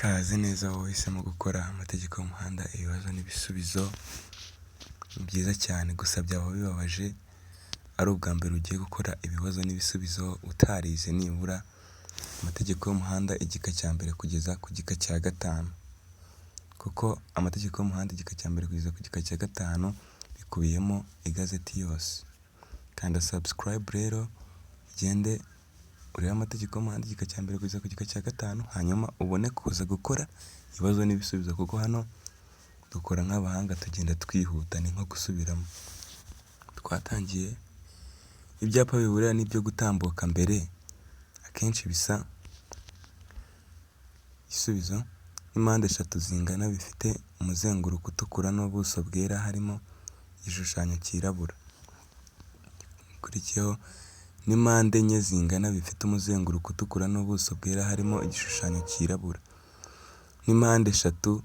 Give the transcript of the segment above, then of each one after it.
Kaze neza wowe wahisemo gukora amategeko y'umuhanda ibibazo n'ibisubizo, ni byiza cyane gusa byaba bibabaje ari ubwa mbere ugiye gukora ibibazo n'ibisubizo utarize nibura amategeko y'umuhanda igika cya mbere kugeza ku gika cya gatanu, kuko amategeko y'umuhanda igika cya mbere kugeza ku gika cya gatanu bikubiyemo igazeti yose. Kanda subscribe rero ugende urebe amategeko y'umuhanda igika cya mbere kugeza ku gika cya gatanu, hanyuma ubone kuza gukora ibibazo n'ibisubizo, kuko hano dukora nk'abahanga tugenda twihuta, ni nko gusubiramo. Twatangiye ibyapa biburira n'ibyo gutambuka mbere, akenshi bisa igisubizo n'impande eshatu zingana bifite umuzenguruko utukura n'ubuso bwera, harimo igishushanyo cyirabura. Ukurikiyeho n'impande enye zingana bifite umuzenguruko utukura n'ubuso bwera, harimo igishushanyo cyirabura. N'impande eshatu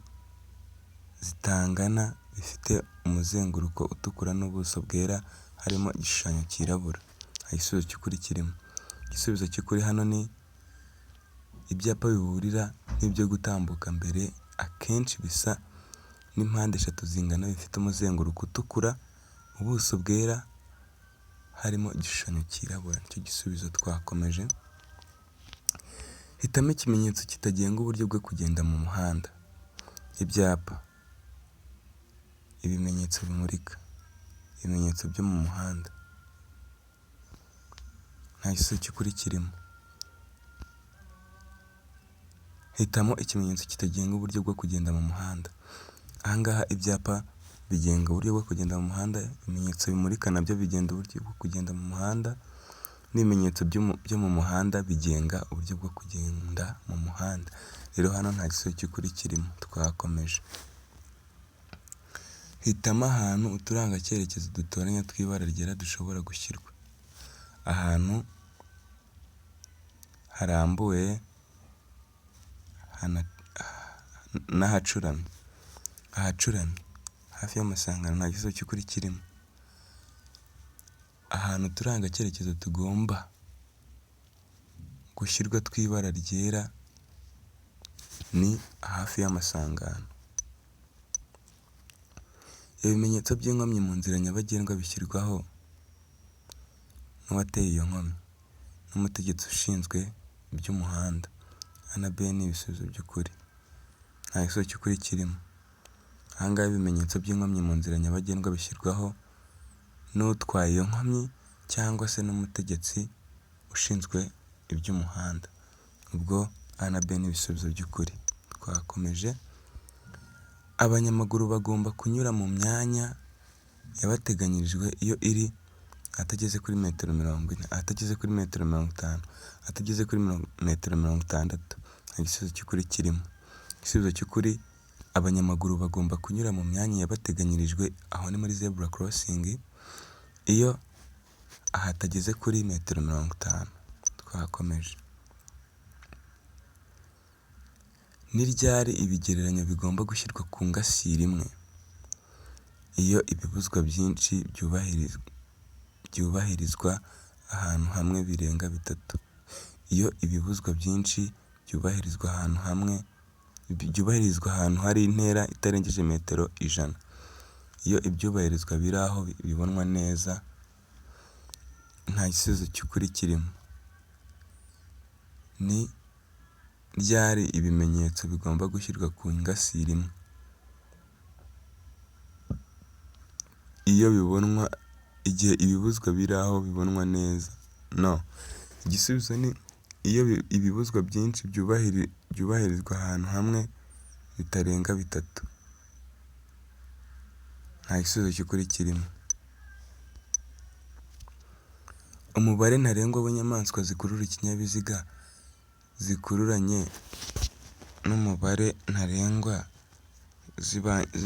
zitangana bifite umuzenguruko utukura n'ubuso bwera, harimo igishushanyo cyirabura. Nta gisubizo cy'ukuri kirimo. Igisubizo cy'ukuri hano ni ibyapa biburira n'ibyo gutambuka mbere, akenshi bisa n'impande eshatu zingana bifite umuzenguruko utukura, ubuso bwera, harimo igishushanyo cyirabura. Nicyo gisubizo. Twakomeje. Hitamo ikimenyetso kitagenga uburyo bwo kugenda mu muhanda. Ibyapa, ibimenyetso bimurika, ibimenyetso byo mu muhanda. Nta gisubizo cy'ukuri kirimo. Hitamo ikimenyetso kitagenga uburyo bwo kugenda mu muhanda. Aha ngaha ibyapa bigenga uburyo bwo kugenda mu muhanda, ibimenyetso bimurika nabyo bigenda uburyo bwo kugenda mu muhanda, n'ibimenyetso byo mu muhanda bigenga uburyo bwo kugenda mu muhanda. Rero hano nta gisubizo cy'ukuri kirimo. Twakomeje. Hitamo ahantu uturangacyerekezo dutoranya tw'ibara ryera dushobora gushyirwa. Ahantu harambuye n'ahacuramye. Ahacuramye hafi y'amasangano nta gisubizo cy'ukuri kirimo. Ahantu uturangacyerekezo tugomba gushyirwa tw'ibara ryera ni hafi y'amasangano. Ibimenyetso by'inkomyi mu nzira nyabagendwa bishyirwaho n'uwateye iyo nkomyi n'umutegetsi ushinzwe iby'umuhanda. A na B ni ibisubizo by'ukuri. Nta gisubizo cy'ukuri kirimo. Aha ngaha ibimenyetso by'inkomyi mu nzira nyabagendwa bishyirwaho n'utwaye iyo nkomyi cyangwa se n'umutegetsi ushinzwe iby'umuhanda. Ubwo A na B ni ibisubizo by'ukuri. Twakomeje. Abanyamaguru bagomba kunyura mu myanya yabateganyirijwe iyo iri atageze kuri metero 40, atageze kuri metero 50, atageze kuri metero 60. Nta gisubizo cy'ukuri kirimo. Igisubizo cy'ukuri, abanyamaguru bagomba kunyura mu myanya yabateganyirijwe, aho ni muri zebra crossing, iyo ahatageze kuri metero 50. Twakomeje. Ni ryari ibigereranyo bigomba gushyirwa ku ngasire imwe? Iyo ibibuzwa byinshi byubahirizwa ahantu hamwe birenga bitatu. Iyo ibibuzwa byinshi byubahirizwa ahantu hari intera itarengeje metero 100. Iyo ibyubahirizwa biri aho bibonwa neza. Nta gisubizo cy'ukuri kirimo. Ni ryari ibimenyetso bigomba gushyirwa ku ngasire imwe? Iyo bibonwa, igihe ibibuzwa biri aho bibonwa neza. No. Igisubizo ni iyo ibibuzwa byinshi byubahirizwa ahantu hamwe bitarenga bitatu. Nta gisubizo cy'ukuri kirimo. Umubare ntarengwa w'inyamaswa zikurura ikinyabiziga zikururanye n'umubare ntarengwa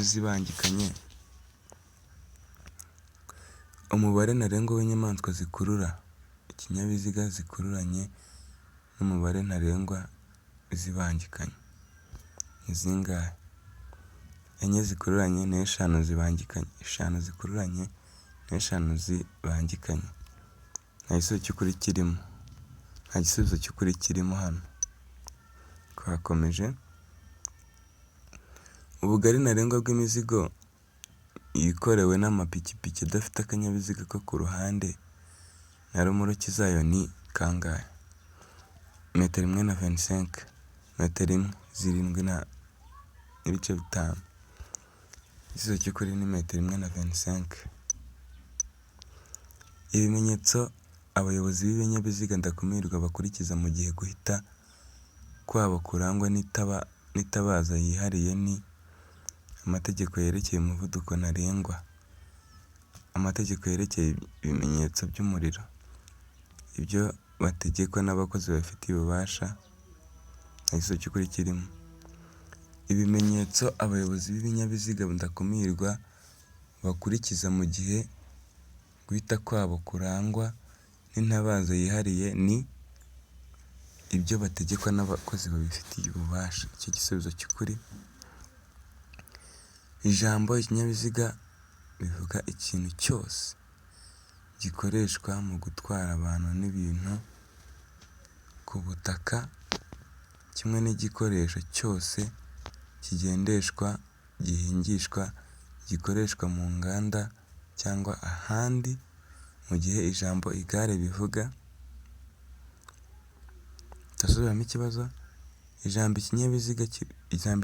zibangikanye. Umubare ntarengwa w'inyamaswa zikurura ikinyabiziga zikururanye n'umubare ntarengwa zibangikanye ni zingahe? 4 zikururanye n'5 zibangikanye. 5 zikururanye n'5 zibangikanye. Nta gisubizo cy'ukuri kirimo. Nta gisubizo cy'ukuri kirimo hano. Twakomeje. Ubugari ntarengwa bw'imizigo yikorewe n'amapikipiki adafite akanyabiziga ko ku ruhande na romoruki zayo ni kangahe? 1,25 metero, 7.5. Igisubizo cy'ukuri ni 1,25. Ibimenyetso abayobozi b'ibinyabiziga ndakumirwa bakurikiza mu gihe guhita kwabo kurangwa n'itabaza yihariye ni: amategeko yerekeye umuvuduko ntarengwa, amategeko yerekeye ibimenyetso by'umuriro, ibyo bategekwa n'abakozi babifitiye ububasha. Nta gisubizo cy'ukuri kirimo. Ibimenyetso abayobozi b'ibinyabiziga ndakumirwa bakurikiza mu gihe guhita kwabo kurangwa n'intabaza yihariye ni: ibyo bategekwa n'abakozi babifitiye ububasha. Icyo gisubizo cy'ukuri. Ijambo ikinyabiziga bivuga ikintu cyose gikoreshwa mu gutwara abantu n'ibintu ku butaka, kimwe n'igikoresho cyose kigendeshwa, gihingishwa, gikoreshwa mu nganda cyangwa ahandi. Mu gihe ijambo igare bivuga, ndasubiramo ikibazo. Ijambo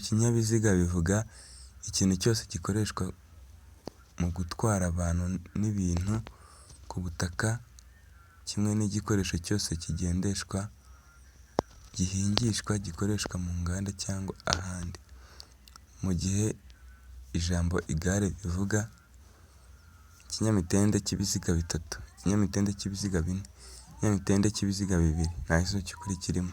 ikinyabiziga bivuga ikintu cyose gikoreshwa mu gutwara abantu n'ibintu ku butaka, kimwe n'igikoresho cyose kigendeshwa, gihingishwa, gikoreshwa mu nganda cyangwa ahandi. Mu gihe ijambo igare bivuga ikinyamitende cy'ibiziga 3, ikinyamitende cy'ibiziga 4, ikinyamitende cy'ibiziga 2. Nta gisubizo cy'ukuri kirimo.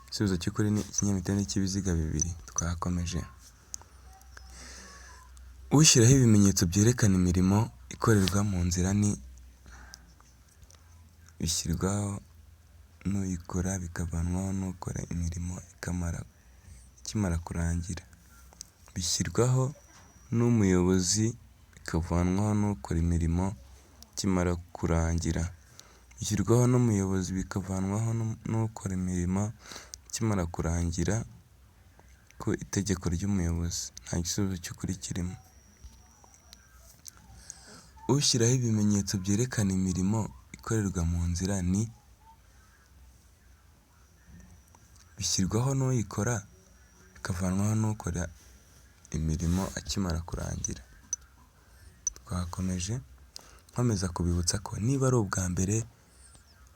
Igisubizo cy'ukuri ni ikinyamitende cy'ibiziga 2. Twakomeje. Ushyiraho ibimenyetso byerekana imirimo ikorerwa mu nzira ni: bishyirwaho n'uyikora, bikavanwaho n'ukora imirimo ikimara kurangira. Bishyirwaho n'umuyobozi, bikavanwaho n'ukora imirimo ikimara kurangira. Bishyirwaho n'umuyobozi, bikavanwaho n'ukora imirimo ikimara kurangira ku itegeko ry'umuyobozi. Nta gisubizo cy'ukuri kirimo. Ushyiraho ibimenyetso byerekana imirimo ikorerwa mu nzira ni: bishyirwaho n'uyikora, bikavanwaho n'ukora imirimo akimara kurangira. Twakomeje. Nkomeza kubibutsa ko niba ari ubwa mbere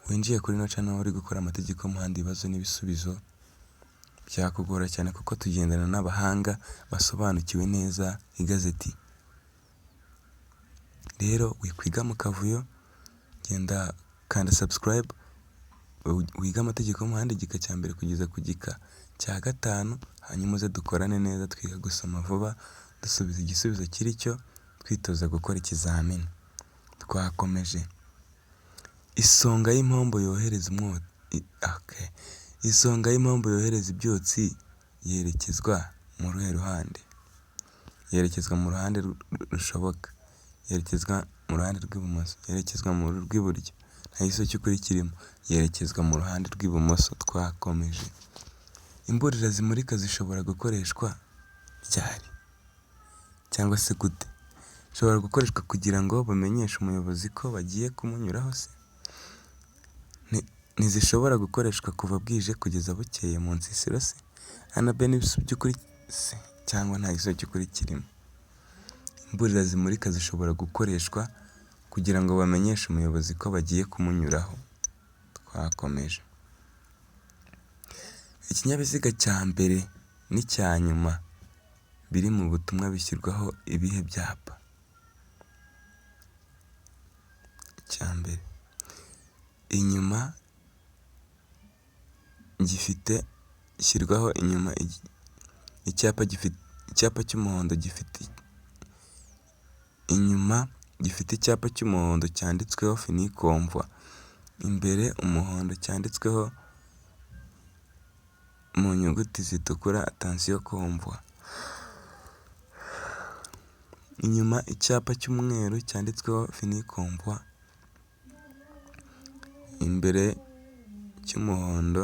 winjiye kuri ino channel uri gukora amategeko y'umuhanda, ibibazo n'ibisubizo, byakugora cyane kuko tugendana n'abahanga basobanukiwe neza igazeti. Rero wikwiga mu kavuyo, genda kanda subscribe, wiga amategeko y'umuhanda igika cya mbere kugeza ku gika cya 5, hanyuma uze dukorane neza, twiga gusoma vuba, dusubiza igisubizo kiri cyo, twitoza gukora ikizamini. Twakomeje. Isonga y'impombo yohereza isonga y'impombo yohereza ibyotsi yerekezwa mu ruhe ruhande? Yerekezwa mu ruhande rushoboka, yerekezwa mu ruhande rw'ibumoso, yerekezwa mu rw'iburyo. Nta gisubizo cy'ukuri kirimo. Yerekezwa mu ruhande rw'ibumoso. Twakomeje. Imburira zimurika zishobora gukoreshwa ryari cyangwa se gute? Zishobora gukoreshwa kugira ngo bamenyeshe umuyobozi ko bagiye kumunyuraho se? Ntizishobora gukoreshwa kuva bwije kugeza bukeye mu nsisiro se? Anabe n'ibisubizo by'ukuri se cyangwa nta gisubizo cy'ukuri kirimo? Imburira zimurika zishobora gukoreshwa kugira ngo bamenyeshe umuyobozi ko bagiye kumunyuraho. Twakomeje. Ikinyabiziga cya mbere n'icya nyuma biri mu butumwa bishyirwaho ibihe byapa? Icya mbere, inyuma ishyirwaho inyuma icyapa cy'umuhondo gifite inyuma gifite icyapa cy'umuhondo cyanditsweho finikomvwa. Imbere umuhondo cyanditsweho mu nyuguti zitukura atansiyo komvwa. Inyuma icyapa cy'umweru cyanditsweho finikomvwa. Imbere cy'umuhondo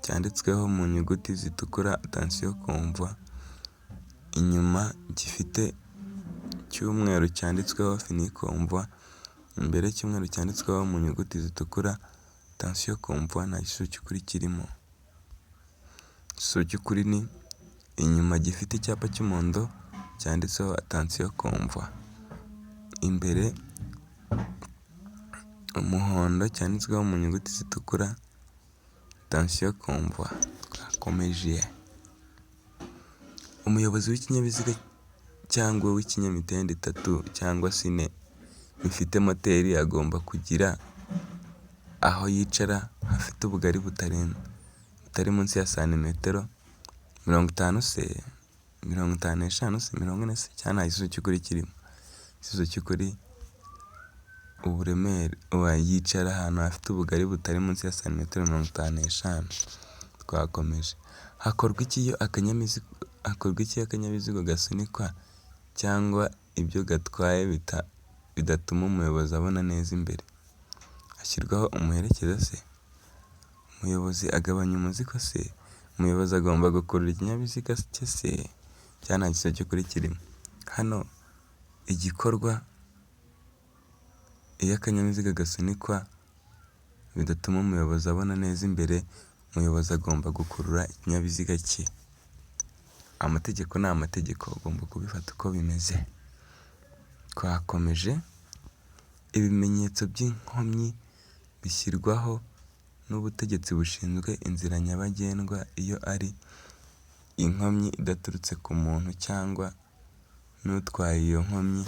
cyanditsweho mu nyuguti zitukura atansiyo komvwa. inyuma gifite cy'umweru cyanditsweho finikomvwa, imbere cy'umweru cyanditsweho mu nyuguti zitukura atansiyo komvwa, nta gisubizo cy'ukuri kirimo. Igisubizo cy'ukuri ni inyuma gifite icyapa cy'umuhondo cyanditseho atansiyo komvwa, imbere umuhondo cyanditsweho mu nyuguti zitukura atansiyo komvwa. Twakomeje. Umuyobozi w'ikinyabiziga cyangwa w'ikinyamitende 3 cyangwa 4 bifite moteri agomba kugira aho yicara hafite ubugari butari munsi ya santimetero 50 se, 55 se, 40 se, cyangwa nta gisubizo cy'ukuri kirimo. Igisubizo cy'ukuri uburemere yicara ahantu hafite ubugari butari munsi ya santimetero 55. Twakomeje. Hakorwa iki iyo akanyabiziga gasunikwa cyangwa ibyo gatwaye bidatuma umuyobozi abona neza imbere? Hashyirwaho umuherekeza se? Umuyobozi agabanya umuzigo se? Umuyobozi agomba gukurura ikinyabiziga cye se? Cyangwa nta gisubizo cy'ukuri kirimo? Hano igikorwa iyo akanyabiziga gasunikwa bidatuma umuyobozi abona neza imbere, umuyobozi agomba gukurura ikinyabiziga cye. Amategeko ni amategeko, ugomba kubifata uko bimeze. Twakomeje. Ibimenyetso by'inkomyi bishyirwaho n'ubutegetsi bushinzwe inzira nyabagendwa iyo ari inkomyi idaturutse ku muntu cyangwa n'utwaye iyo nkomyi.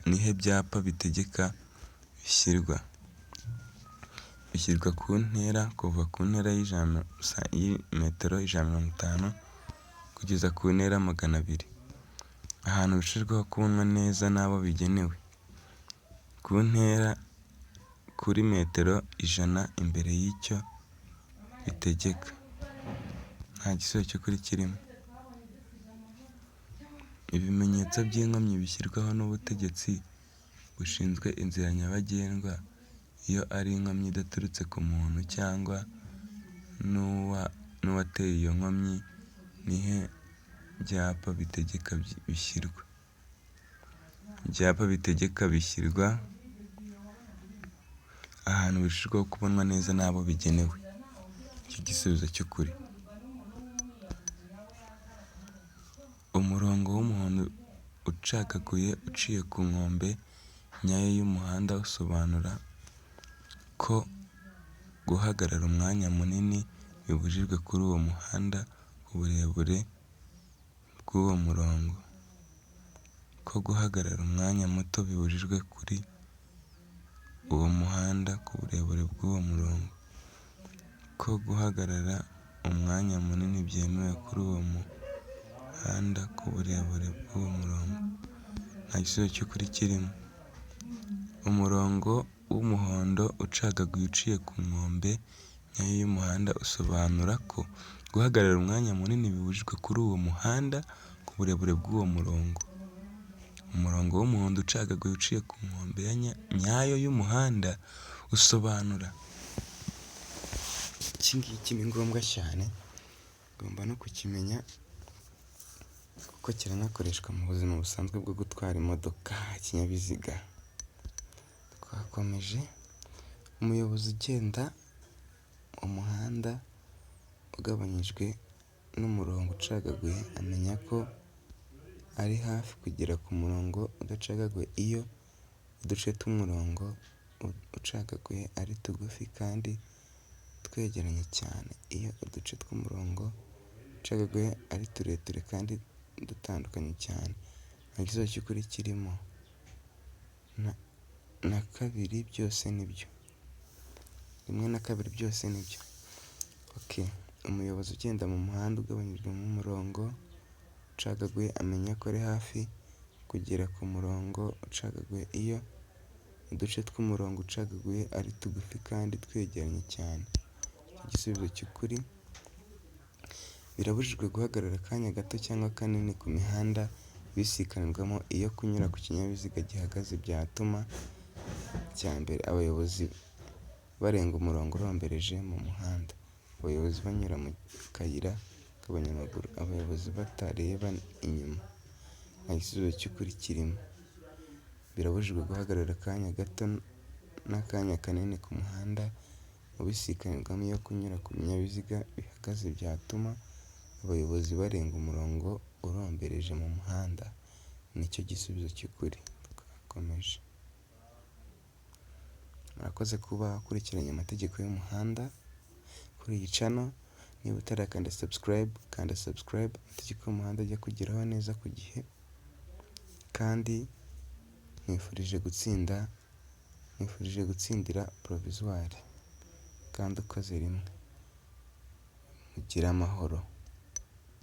Nihe byapa bitegeka bishyirwa? Bishyirwa ku ntera kuva ku ntera y'imetero 150 kugeza ku ntera 200. Ahantu bishyirwaho kubonwa neza n'abo bigenewe. Ku ntera kuri metero 100 imbere y'icyo bitegeka. Nta gisubizo cy'ukuri kirimo. Ibimenyetso by'inkomyi bishyirwaho n'ubutegetsi bushinzwe inzira nyabagendwa iyo ari inkomyi idaturutse ku muntu cyangwa n'uwateye iyo nkomyi. Nihe byapa bitegeka bishyirwa? Ibyapa bitegeka bishyirwa ahantu bishyirwaho kubonwa neza n'abo bigenewe. Iki gisubizo cy'ukuri. Umurongo w'umuhondo ucagaguye uciye ku nkombe nyayo y'umuhanda usobanura ko guhagarara umwanya munini bibujijwe kuri uwo muhanda ku burebure bw'uwo murongo. Ko guhagarara umwanya muto bibujijwe kuri uwo muhanda ku burebure bw'uwo murongo. Ko guhagarara umwanya munini byemewe kuri uwo muhanda ku burebure bw'uwo murongo. Nta gisubizo cy'ukuri kirimo. Umurongo w'umuhondo ucagaguye uciye ku nkombe nyayo y'umuhanda usobanura ko guhagarara umwanya munini bibujijwe kuri uwo muhanda ku burebure bw'uwo murongo. Umurongo w'umuhondo ucagaguye uciye ku nkombe nyayo y'umuhanda usobanura. Iki ngiki ni ngombwa cyane, ugomba no kukimenya kuko kiranakoreshwa mu buzima busanzwe bwo gutwara imodoka, ikinyabiziga. Twakomeje. Umuyobozi ugenda mu muhanda ugabanyijwe n'umurongo ucagaguye amenya ko ari hafi kugera ku murongo udacagaguye iyo uduce tw'umurongo ucagaguye ari tugufi kandi twegeranye cyane. Iyo uduce tw'umurongo ucagaguye ari tureture kandi dutandukanye cyane. Nta gisubizo cy'ukuri kirimo. Na kabiri byose nibyo. 1 na 2 byose nibyo. Okay. Umuyobozi ugenda mu muhanda ugabanyijwe n'umurongo ucagaguye amenya ko ari hafi kugera ku murongo ucagaguye iyo uduce tw'umurongo ucagaguye ari tugufi kandi twegeranye cyane. Igisubizo cy'ukuri. Birabujijwe guhagarara akanya gato cyangwa kanini ku mihanda bisikanirwamo iyo kunyura ku kinyabiziga gihagaze byatuma cya mbere abayobozi barenga umurongo urombereje mu muhanda. abayobozi banyura mu kayira k'abanyamaguru, abayobozi batareba inyuma, nta gisubizo cy'ukuri kirimo. Birabujijwe guhagarara akanya gato n'akanya kanini ku muhanda mu bisikanirwamo iyo kunyura ku binyabiziga bihagaze byatuma abayobozi barenga umurongo urombereje mu muhanda, nicyo gisubizo cy'ukuri. Twakomeje. Murakoze kuba ukurikiranye amategeko y'umuhanda kuri iyi channel. Niba utarakanda subscribe, kanda subscribe, amategeko y'umuhanda ajya kugeraho neza ku gihe, kandi nkwifurije gutsindira provisoire kandi ukoze rimwe. Mugire amahoro.